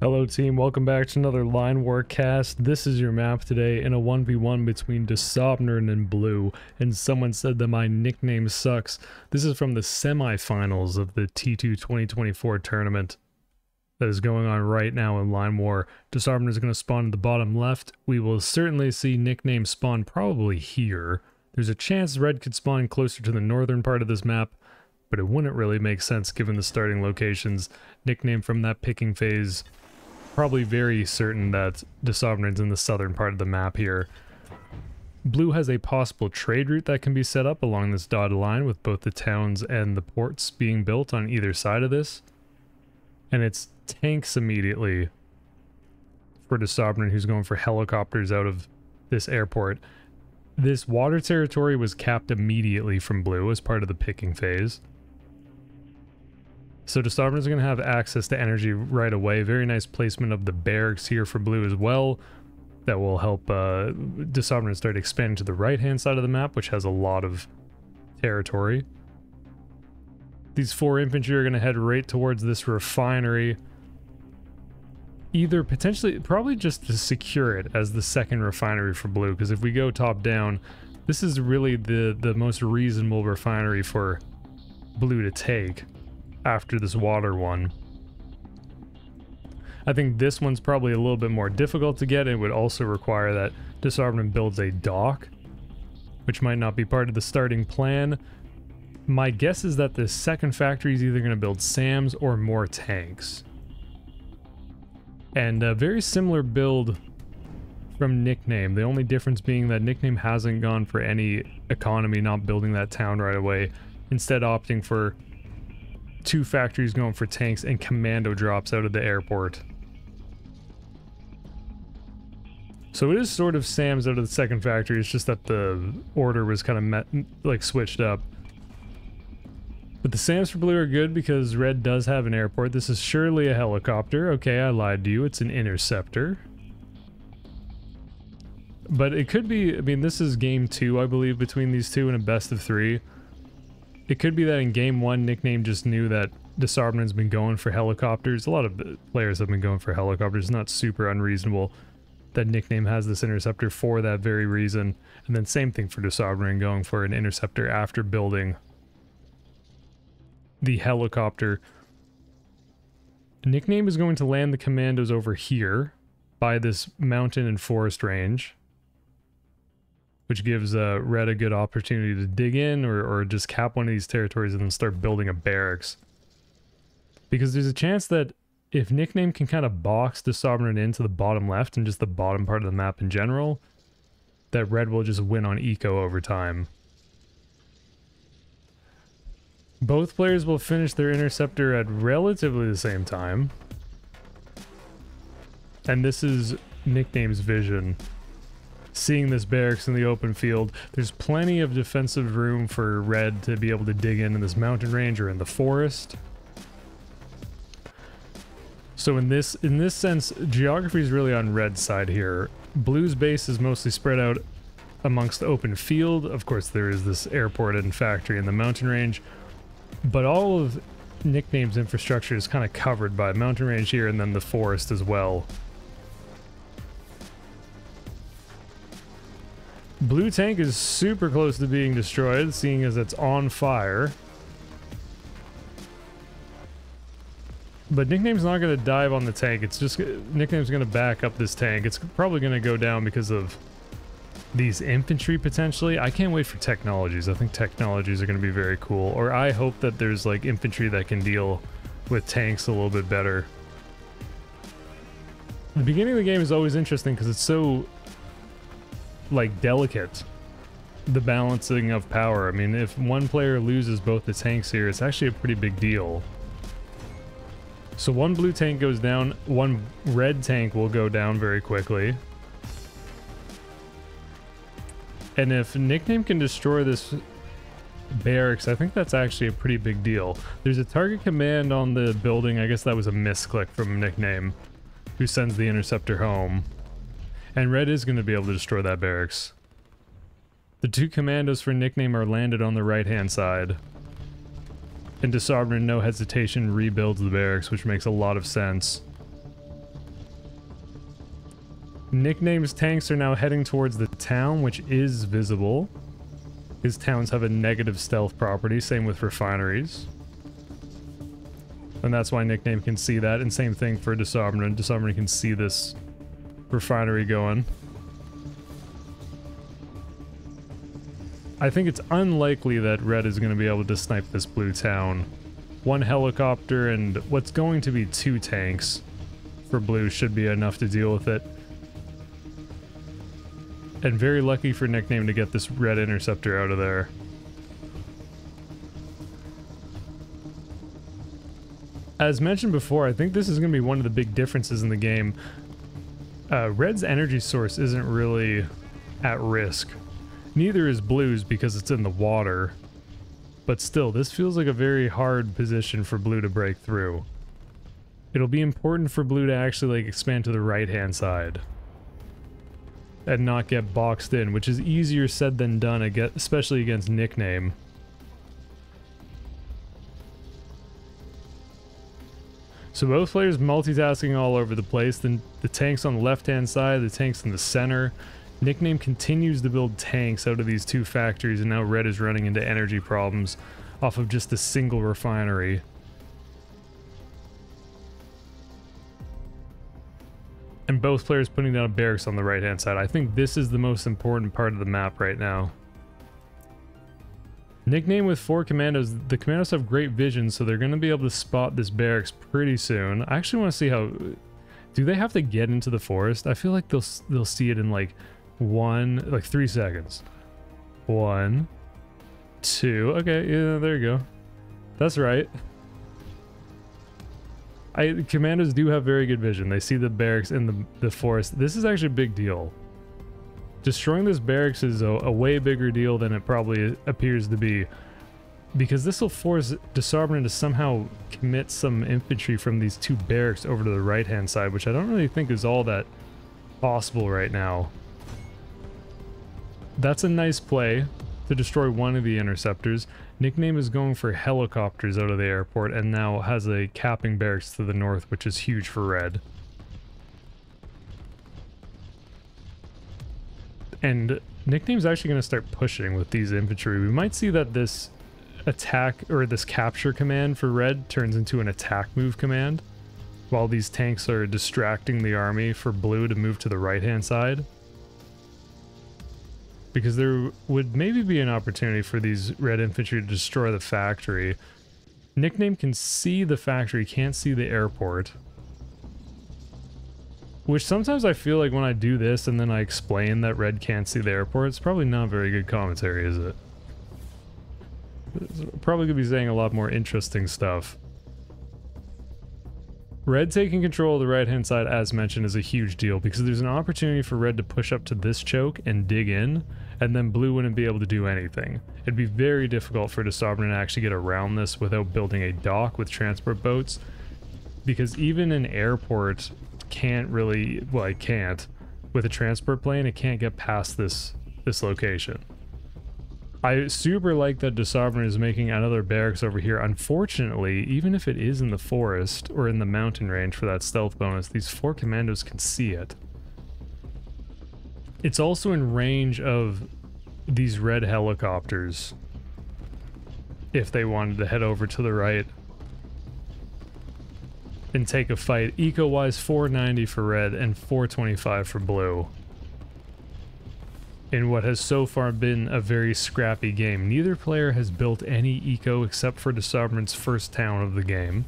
Hello team, welcome back to another Line War cast. This is your map today in a 1v1 between Dåseåbneren and Blue, and someone said that my nickname sucks. This is from the semifinals of the T2 2024 tournament that is going on right now in Line War. Dåseåbneren is going to spawn in the bottom left. We will certainly see nickname spawn probably here. There's a chance Red could spawn closer to the northern part of this map, but it wouldn't really make sense given the starting locations. Nickname from that picking phase. Probably very certain that Dåseåbneren's in the southern part of the map here. Blue has a possible trade route that can be set up along this dotted line with both the towns and the ports being built on either side of this. And it's tanks immediately for Dåseåbneren, who's going for helicopters out of this airport. This water territory was capped immediately from Blue as part of the picking phase. So Dåseåbneren's going to have access to energy right away. Very nice placement of the barracks here for Blue as well. That will help Dåseåbneren start expanding to the right-hand side of the map, which has a lot of territory. These 4 infantry are going to head right towards this refinery. Either potentially, probably just to secure it as the second refinery for Blue, because if we go top-down, this is really the most reasonable refinery for Blue to take after this water one. I think this one's probably a little bit more difficult to get. It would also require that Dåseåbneren builds a dock, which might not be part of the starting plan. My guess is that the second factory is either going to build SAMs or more tanks. And a very similar build from Nickname, the only difference being that Nickname hasn't gone for any economy, not building that town right away, instead opting for 2 factories going for tanks and commando drops out of the airport. So it is sort of SAMs out of the second factory, it's just that the order was kind of switched up. But the SAMs for Blue are good because Red does have an airport. This is surely a helicopter. Okay, I lied to you, it's an interceptor. But it could be, I mean, this is game 2, I believe, between these two in a best of 3. It could be that in game 1, Nickname just knew that Dåseåbneren's been going for helicopters. A lot of players have been going for helicopters. It's not super unreasonable that Nickname has this interceptor for that very reason. And then same thing for Dåseåbneren, going for an interceptor after building the helicopter. Nickname is going to land the commandos over here by this mountain and forest range, which gives Red a good opportunity to dig in or just cap one of these territories and then start building a barracks. Because there's a chance that if Nickname can kind of box Dåseåbneren into the bottom left and just the bottom part of the map in general, that Red will just win on eco over time. Both players will finish their interceptor at relatively the same time. And this is Nickname's vision. Seeing this barracks in the open field, there's plenty of defensive room for Red to be able to dig in this mountain range or in the forest. So in this sense, geography is really on Red's side here. Blue's base is mostly spread out amongst the open field. Of course, there is this airport and factory in the mountain range, but all of Nickname's infrastructure is kind of covered by mountain range here and then the forest as well. Blue tank is super close to being destroyed, seeing as it's on fire. But Nickname's not going to dive on the tank. It's just Nickname's going to back up this tank. It's probably going to go down because of these infantry potentially. I can't wait for technologies. I think technologies are going to be very cool. Or I hope that there's like infantry that can deal with tanks a little bit better. The beginning of the game is always interesting because it's so delicate, the balancing of power. I mean, if one player loses both the tanks here, it's actually a pretty big deal. So one blue tank goes down, one red tank will go down very quickly. And if Nickname can destroy this barracks, I think that's actually a pretty big deal. There's a target command on the building. I guess that was a misclick from Nickname, who sends the interceptor home. And Red is going to be able to destroy that barracks. The 2 commandos for Nickname are landed on the right-hand side. And Dåseåbneren, no hesitation, rebuilds the barracks, which makes a lot of sense. Nickname's tanks are now heading towards the town, which is visible. His towns have a negative stealth property, same with refineries. And that's why Nickname can see that, and same thing for Dåseåbneren. Dåseåbneren can see this refinery going. I think it's unlikely that Red is going to be able to snipe this blue town. One helicopter and what's going to be 2 tanks for blue should be enough to deal with it. And very lucky for Nickname to get this red interceptor out of there. As mentioned before, I think this is going to be one of the big differences in the game. Red's energy source isn't really at risk. Neither is Blue's because it's in the water. But still, this feels like a very hard position for Blue to break through. It'll be important for Blue to actually like expand to the right-hand side and not get boxed in, which is easier said than done, especially against Nickname. So both players multitasking all over the place. The tanks on the left-hand side, the tanks in the center. Nickname continues to build tanks out of these 2 factories, and now Red is running into energy problems off of just a single refinery. And both players putting down barracks on the right-hand side. I think this is the most important part of the map right now. Nickname with 4 commandos. The commandos have great vision, so they're going to be able to spot this barracks pretty soon. I actually want to see how... Do they have to get into the forest? I feel like they'll see it in like 3 seconds. 1, 2. Okay, yeah, there you go. That's right. Commandos do have very good vision. They see the barracks in the forest. This is actually a big deal. Destroying this barracks is a way bigger deal than it probably appears to be, because this will force Dåseåbneren to somehow commit some infantry from these 2 barracks over to the right-hand side, which I don't really think is all that possible right now. That's a nice play to destroy one of the interceptors. Nickname is going for helicopters out of the airport and now has a capping barracks to the north, which is huge for Red. And Nickname's actually going to start pushing with these infantry. We might see that this attack or this capture command for Red turns into an attack move command, while these tanks are distracting the army for Blue to move to the right-hand side. Because there would maybe be an opportunity for these Red infantry to destroy the factory. Nickname can see the factory, can't see the airport. Which sometimes I feel like when I do this and then I explain that Red can't see the airport, it's probably not very good commentary, is it? It's probably could be saying a lot more interesting stuff. Red taking control of the right-hand side, as mentioned, is a huge deal because there's an opportunity for Red to push up to this choke and dig in, and then Blue wouldn't be able to do anything. It'd be very difficult for Dåseåbneren to actually get around this without building a dock with transport boats, because even an airport can't really, well, it can't. With a transport plane, it can't get past this location. I super like that Dåseåbneren is making another barracks over here. Unfortunately, even if it is in the forest or in the mountain range for that stealth bonus, these 4 commandos can see it. It's also in range of these Red helicopters if they wanted to head over to the right and take a fight. Eco-wise, 490 for Red and 425 for Blue. In what has so far been a very scrappy game. Neither player has built any eco except for Dåseåbneren's first town of the game.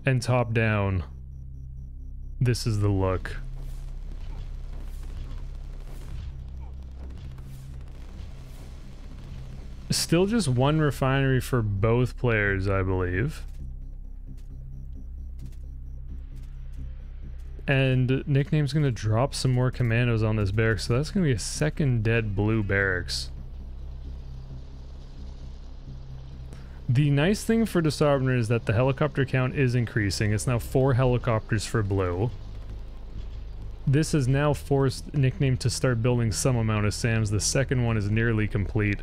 And top down, this is the look. Still just 1 refinery for both players, I believe. And Nickname's going to drop some more commandos on this barracks, so that's going to be a second dead Blue barracks. The nice thing for Dåseåbneren is that the helicopter count is increasing. It's now 4 helicopters for Blue. This has now forced Nickname to start building some amount of SAMs. The second one is nearly complete.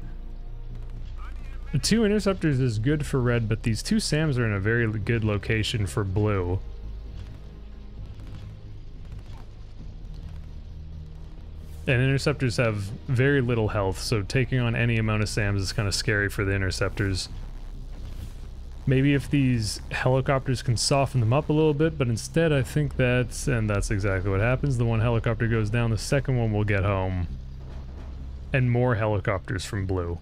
The 2 interceptors is good for Red, but these 2 SAMs are in a very good location for Blue. And interceptors have very little health, so taking on any amount of SAMs is kind of scary for the interceptors. Maybe if these helicopters can soften them up a little bit, but instead I think that's exactly what happens. The one helicopter goes down, the second one will get home. And more helicopters from blue.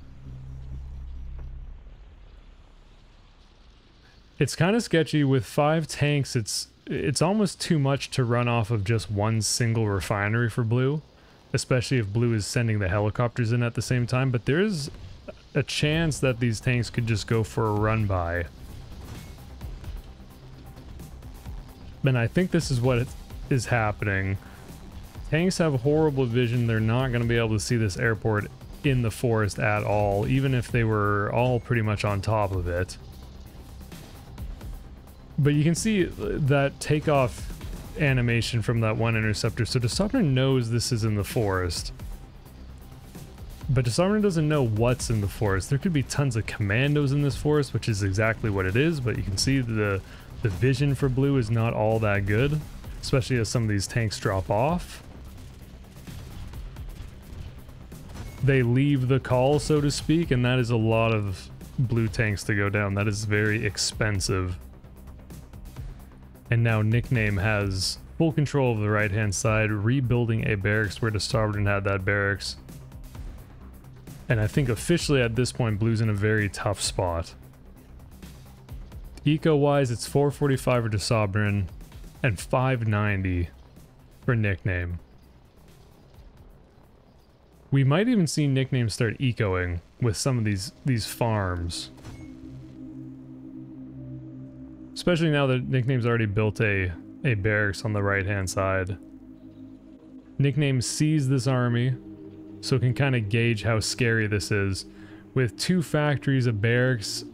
It's kind of sketchy. With 5 tanks, it's almost too much to run off of just one single refinery for blue, especially if blue is sending the helicopters in at the same time, but there's a chance that these tanks could just go for a run by. And I think this is what is happening. Tanks have horrible vision. They're not going to be able to see this airport in the forest at all, even if they were all pretty much on top of it. But you can see that takeoff animation from that one interceptor. So Dåseåbneren knows this is in the forest. But Dåseåbneren doesn't know what's in the forest. There could be tons of commandos in this forest, which is exactly what it is, but you can see the vision for blue is not all that good, especially as some of these tanks drop off. They leave the call, so to speak, and that is a lot of blue tanks to go down. That is very expensive. And now Nickname has full control of the right-hand side, rebuilding a barracks where Dåseåbneren had that barracks. And I think officially at this point, blue's in a very tough spot. Eco-wise, it's 445 for Dåseåbneren and 590 for Nickname. We might even see Nickname start ecoing with some of these farms. Especially now that Nickname's already built a barracks on the right-hand side. Nickname sees this army, so can kind of gauge how scary this is. With 2 factories, a barracks,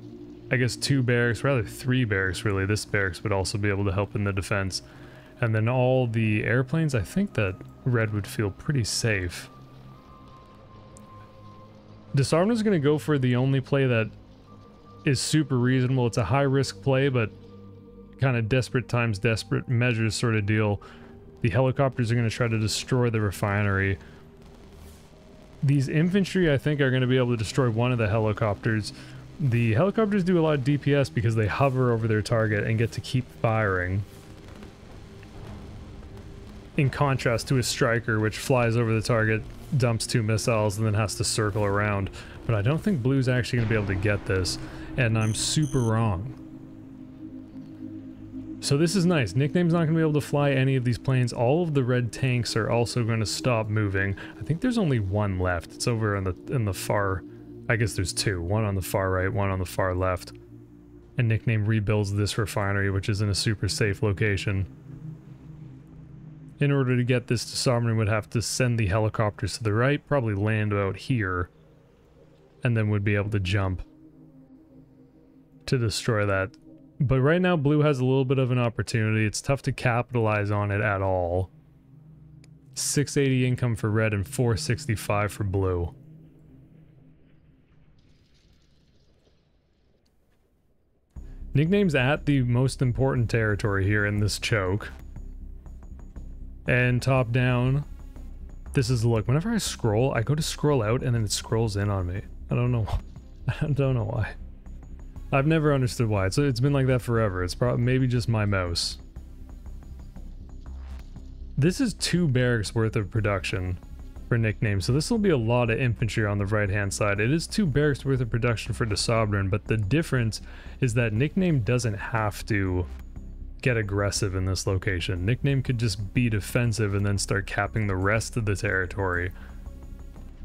I guess 2 barracks, rather 3 barracks really. This barracks would also be able to help in the defense. And then all the airplanes, I think that red would feel pretty safe. Dåseåbneren's going to go for the only play that is super reasonable. It's a high-risk play, but kind of desperate times, desperate measures sort of deal. The helicopters are going to try to destroy the refinery. These infantry, I think, are going to be able to destroy one of the helicopters. The helicopters do a lot of DPS because they hover over their target and get to keep firing. In contrast to a striker, which flies over the target, dumps 2 missiles, and then has to circle around. But I don't think blue's actually going to be able to get this, and I'm super wrong. So this is nice. Nickname's not going to be able to fly any of these planes. All of the red tanks are also going to stop moving. I think there's only 1 left. It's over in the far... I guess there's 2. 1 on the far right, 1 on the far left. And Nickname rebuilds this refinery, which is in a super safe location. In order to get this, Dåseåbneren would have to send the helicopters to the right, probably land about here, and then would be able to jump to destroy that. But right now, blue has a little bit of an opportunity. It's tough to capitalize on it at all. 680 income for red and 465 for blue. Nickname's at the most important territory here in this choke. And top down, this is the look. Whenever I scroll, I go to scroll out and then it scrolls in on me. I don't know. I don't know why. I've never understood why. It's been like that forever. It's probably maybe just my mouse. This is 2 barracks worth of production for Nickname, so this will be a lot of infantry on the right-hand side. It is 2 barracks worth of production for Dåseåbneren, but the difference is that Nickname doesn't have to get aggressive in this location. Nickname could just be defensive and then start capping the rest of the territory.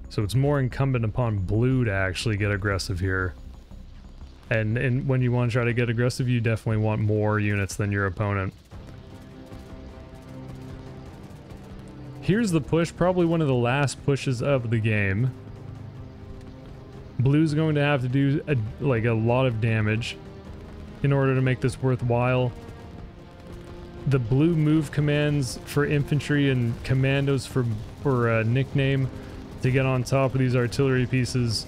So it's more incumbent upon blue to actually get aggressive here. And when you want to try to get aggressive, you definitely want more units than your opponent. Here's the push, probably one of the last pushes of the game. Blue's going to have to do like a lot of damage in order to make this worthwhile. The blue move commands for infantry and commandos for Nickname to get on top of these artillery pieces.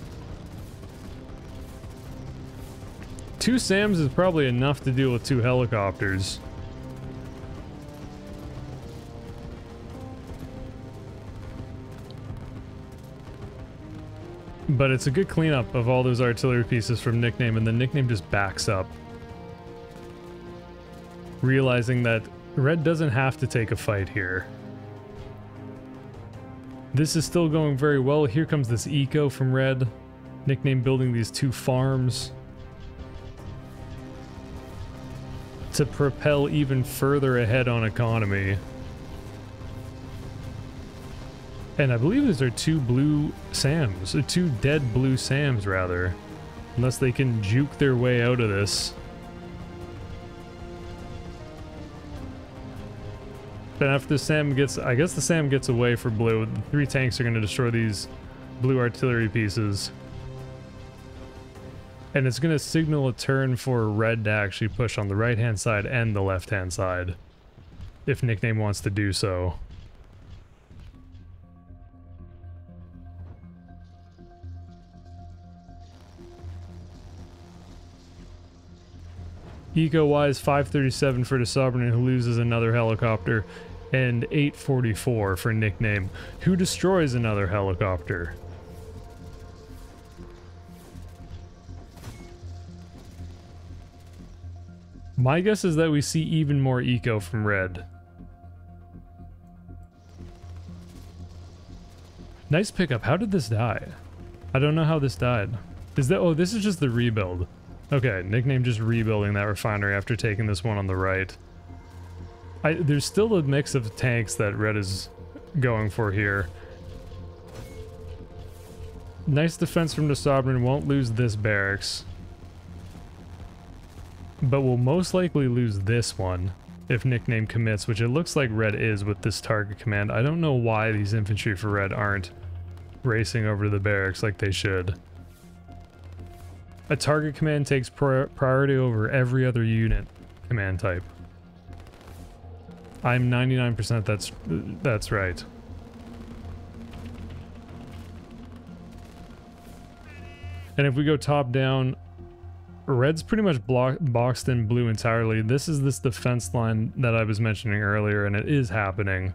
2 SAMs is probably enough to deal with 2 helicopters. But it's a good cleanup of all those artillery pieces from Nickname, and the Nickname just backs up, realizing that Red doesn't have to take a fight here. This is still going very well. Here comes this eco from Red. Nickname building these 2 farms to propel even further ahead on economy. And I believe these are 2 blue SAMs, or 2 dead blue SAMs rather, unless they can juke their way out of this. But after the SAM gets, I guess the SAM gets away for blue, the 3 tanks are going to destroy these blue artillery pieces. And it's going to signal a turn for Red to actually push on the right-hand side and the left-hand side, if Nickname wants to do so. Eco-wise, 537 for Dåseåbneren, who loses another helicopter, and 844 for Nickname, who destroys another helicopter. My guess is that we see even more eco from Red. Nice pickup. How did this die? I don't know how this died. Is that... oh, this is just the rebuild. Okay, Nickname just rebuilding that refinery after taking this one on the right. There's still a mix of tanks that Red is going for here. Nice defense from Dåseåbneren, won't lose this barracks. But will most likely lose this one if Nickname commits, which it looks like Red is with this target command. I don't know why these infantry for Red aren't racing over to the barracks like they should. A target command takes priority over every other unit command type. I'm 99% that's right. And if we go top down, Red's pretty much boxed in blue entirely. This is this defense line that I was mentioning earlier, and it is happening.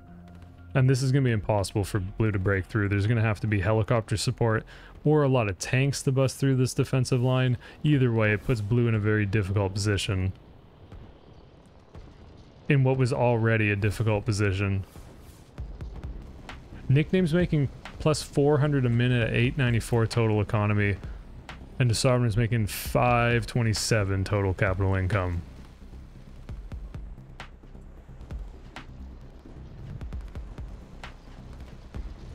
And this is going to be impossible for blue to break through. There's going to have to be helicopter support or a lot of tanks to bust through this defensive line. Either way, it puts blue in a very difficult position. In what was already a difficult position. Nickname's making plus 400 a minute at 894 total economy. And Dåseåbneren's making 527 total capital income.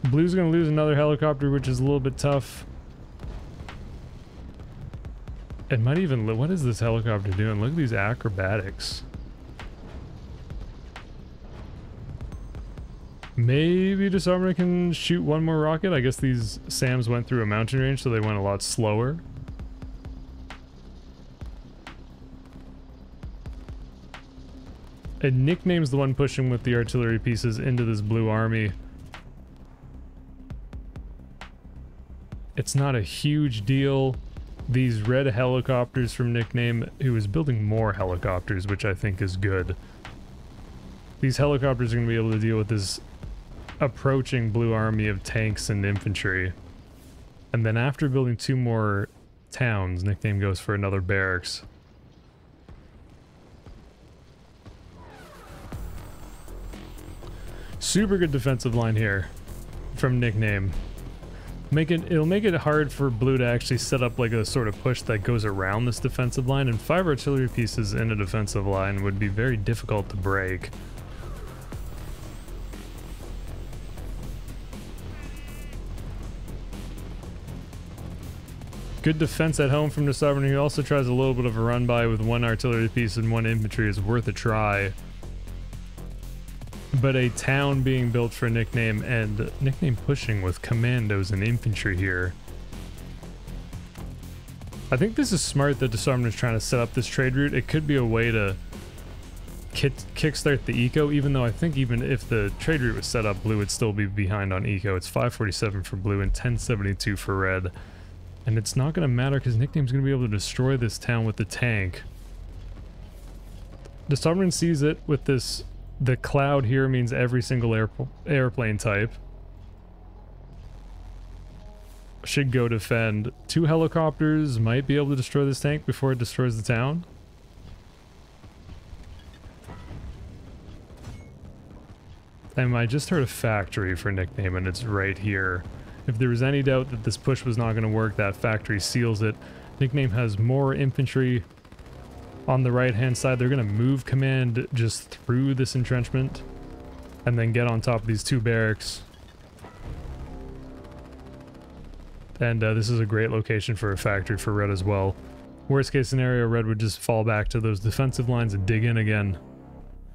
Blue's gonna lose another helicopter, which is a little bit tough. It might even... what is this helicopter doing? Look at these acrobatics. Maybe Dåseåbneren can shoot one more rocket. I guess these SAMs went through a mountain range, so they went a lot slower. And Nickname's the one pushing with the artillery pieces into this blue army. It's not a huge deal. These red helicopters from Nickname, who is building more helicopters, which I think is good. These helicopters are going to be able to deal with this approaching blue army of tanks and infantry. And then after building 2 more towns, Nickname goes for another barracks. Super good defensive line here from Nickname. It'll make it hard for blue to actually set up like a sort of push that goes around this defensive line, and 5 artillery pieces in a defensive line would be very difficult to break. Good defense at home from Dåseåbneren. He also tries a little bit of a run by with 1 artillery piece and 1 infantry is worth a try. But a town being built for Nickname, and Nickname pushing with commandos and infantry here. I think this is smart that Dåseåbneren is trying to set up this trade route. It could be a way to kickstart the eco, even though I think even if the trade route was set up, blue would still be behind on eco. It's 547 for blue and 1072 for red. And it's not going to matter because Nickname's going to be able to destroy this town with the tank. Dåseåbneren sees it with this... the cloud here means every single airplane type. should go defend. 2 helicopters might be able to destroy this tank before it destroys the town. And I just heard a factory for nickname, and it's right here. If there was any doubt that this push was not going to work, that factory seals it. Nickname has more infantry on the right-hand side. They're going to move command just through this entrenchment and then get on top of these 2 barracks. And this is a great location for a factory for Red as well. Worst case scenario, Red would just fall back to those defensive lines and dig in again.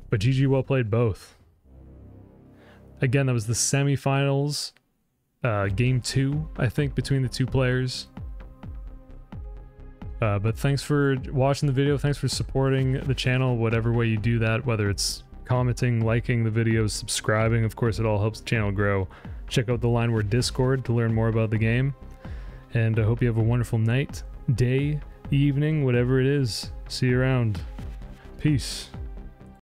But GG, well played both. Again, that was the semifinals, game 2, I think, between the 2 players. But thanks for watching the video, thanks for supporting the channel, whatever way you do that, whether it's commenting, liking the videos, subscribing, of course it all helps the channel grow. Check out the Line War Discord to learn more about the game. And I hope you have a wonderful night, day, evening, whatever it is. See you around. Peace.